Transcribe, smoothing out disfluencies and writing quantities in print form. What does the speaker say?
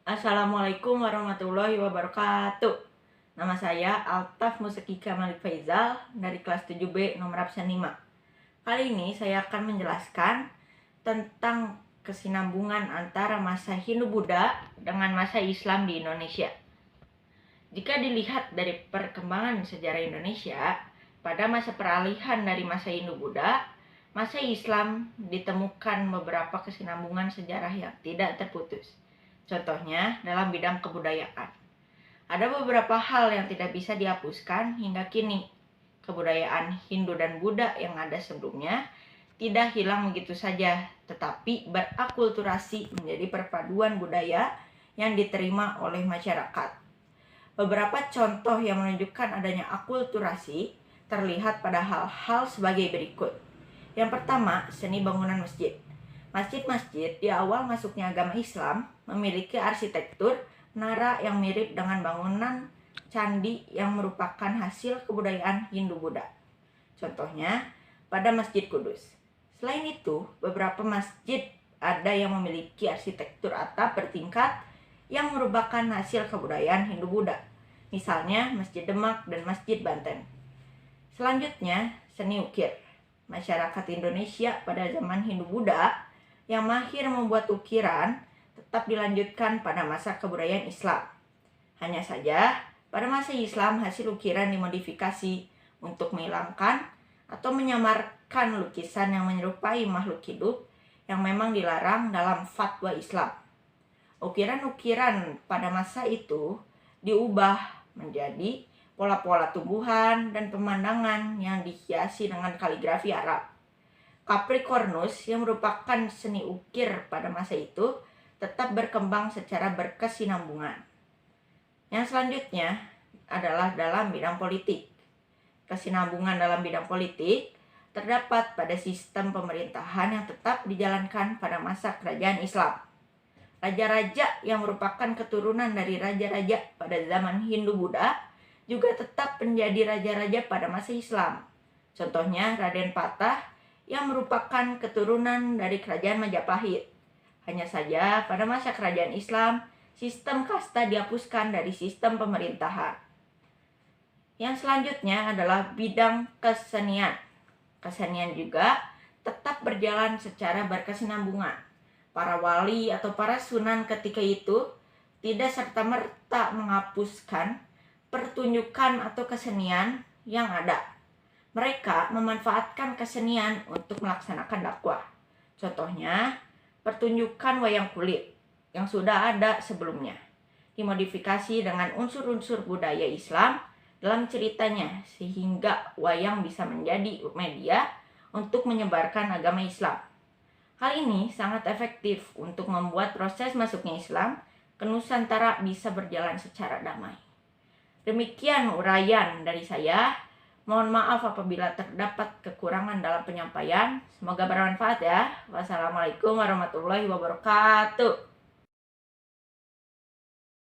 Assalamualaikum warahmatullahi wabarakatuh. Nama saya Altaf Musekika Malik Faizal dari kelas 7B nomor absen 5. Kali ini saya akan menjelaskan tentang kesinambungan antara masa Hindu-Buddha dengan masa Islam di Indonesia. Jika dilihat dari perkembangan sejarah Indonesia, pada masa peralihan dari masa Hindu-Buddha, masa Islam ditemukan beberapa kesinambungan sejarah yang tidak terputus. Contohnya dalam bidang kebudayaan. Ada beberapa hal yang tidak bisa dihapuskan hingga kini. Kebudayaan Hindu dan Buddha yang ada sebelumnya tidak hilang begitu saja, tetapi berakulturasi menjadi perpaduan budaya yang diterima oleh masyarakat. Beberapa contoh yang menunjukkan adanya akulturasi terlihat pada hal-hal sebagai berikut. Yang pertama, seni bangunan masjid. Masjid-masjid di awal masuknya agama Islam memiliki arsitektur menara yang mirip dengan bangunan candi yang merupakan hasil kebudayaan Hindu-Buddha. Contohnya pada Masjid Kudus. Selain itu, beberapa masjid ada yang memiliki arsitektur atap bertingkat yang merupakan hasil kebudayaan Hindu-Buddha. Misalnya Masjid Demak dan Masjid Banten. Selanjutnya, seni ukir. Masyarakat Indonesia pada zaman Hindu-Buddha yang mahir membuat ukiran tetap dilanjutkan pada masa kebudayaan Islam. Hanya saja, pada masa Islam hasil ukiran dimodifikasi untuk menghilangkan atau menyamarkan lukisan yang menyerupai makhluk hidup yang memang dilarang dalam fatwa Islam. Ukiran-ukiran pada masa itu diubah menjadi pola-pola tumbuhan dan pemandangan yang dihiasi dengan kaligrafi Arab. Capricornus yang merupakan seni ukir pada masa itu tetap berkembang secara berkesinambungan. Yang selanjutnya adalah dalam bidang politik. Kesinambungan dalam bidang politik terdapat pada sistem pemerintahan yang tetap dijalankan pada masa kerajaan Islam. Raja-raja yang merupakan keturunan dari raja-raja pada zaman Hindu-Buddha juga tetap menjadi raja-raja pada masa Islam. Contohnya Raden Patah yang merupakan keturunan dari kerajaan Majapahit. Hanya saja pada masa kerajaan Islam, sistem kasta dihapuskan dari sistem pemerintahan. Yang selanjutnya adalah bidang kesenian. Kesenian juga tetap berjalan secara berkesinambungan. Para wali atau para sunan ketika itu tidak serta-merta menghapuskan pertunjukan atau kesenian yang ada. Mereka memanfaatkan kesenian untuk melaksanakan dakwah. Contohnya, pertunjukan wayang kulit yang sudah ada sebelumnya, dimodifikasi dengan unsur-unsur budaya Islam dalam ceritanya sehingga wayang bisa menjadi media untuk menyebarkan agama Islam. Hal ini sangat efektif untuk membuat proses masuknya Islam ke Nusantara bisa berjalan secara damai. Demikian uraian dari saya. Mohon maaf apabila terdapat kekurangan dalam penyampaian. Semoga bermanfaat ya. Wassalamualaikum warahmatullahi wabarakatuh.